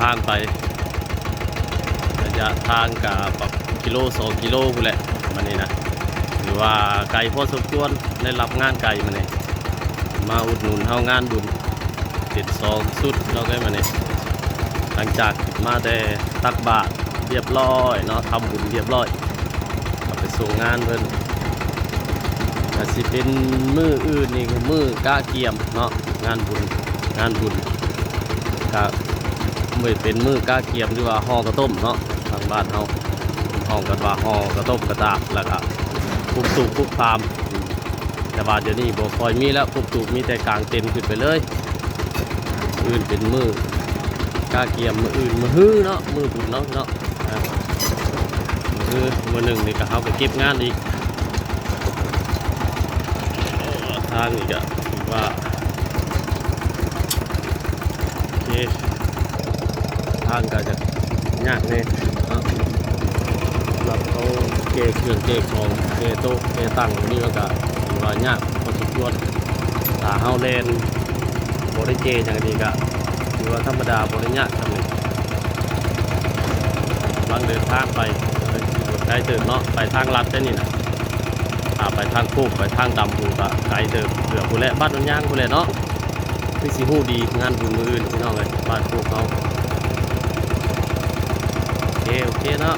ทางไประยะทางกับกิโล2 กิโลพู้นแหละมันนี่นะหรือว่าไกลพอสมควรได้รับงานไกลมาเนี่ยมาอุดหนุนเฮางานบุญติด2สุดเราก็มาเนี่ยหลังจากมาแต่ตักบาตรเรียบร้อยเนาะทำบุญเรียบร้อยก็ไปส่งงานเพิ่นก็สิเป็นมื้ออื่นนี่คือมื้อกะเกียมเนาะงานบุญก็ไม่เป็นมื้อกะเกียมหรือว่าห่อกระต้มเนาะทางบ้านเฮาห้องกันว่าห่อกระต้มกระตากแล้วก็คุกตูบคุกพามแต่ว่าเดี๋ยวนี้บ่ค่อยมีแล้วคุกตูบมีแต่กลางเต็นท์ขึ้นไปเลยอื่นเป็นมื้อกะเกียมมื้ออื่นมื้อฮื้อเนาะมื้อบุญเนาะมื้อหนึ่งนี่ก็เฮาไปเก็บงานอีกทางอีกอะว่าโอเคทางก็จะยากเลยรับเขาเกเครื่องเกของเกโต๊ะเกตั้งนี่ก็ว่ายากพอสมควรถ้าเฮาเล่นบริเกอย่างนี้ก็ถือว่าธรรมดาบริยากทำเลยบางเดินทางไปไกลเติบเนาะไปทางลัดได้นี่นะไปทางโคกไปทางดำผูก็ไกลเติบเผื่อผู้แลบ้านนนย่างผู้แลเนาะพี่สิฮู้ดีงานบุญมืออื่นพี่น้องเลยบ้านโคกเขาโอเคเนาะ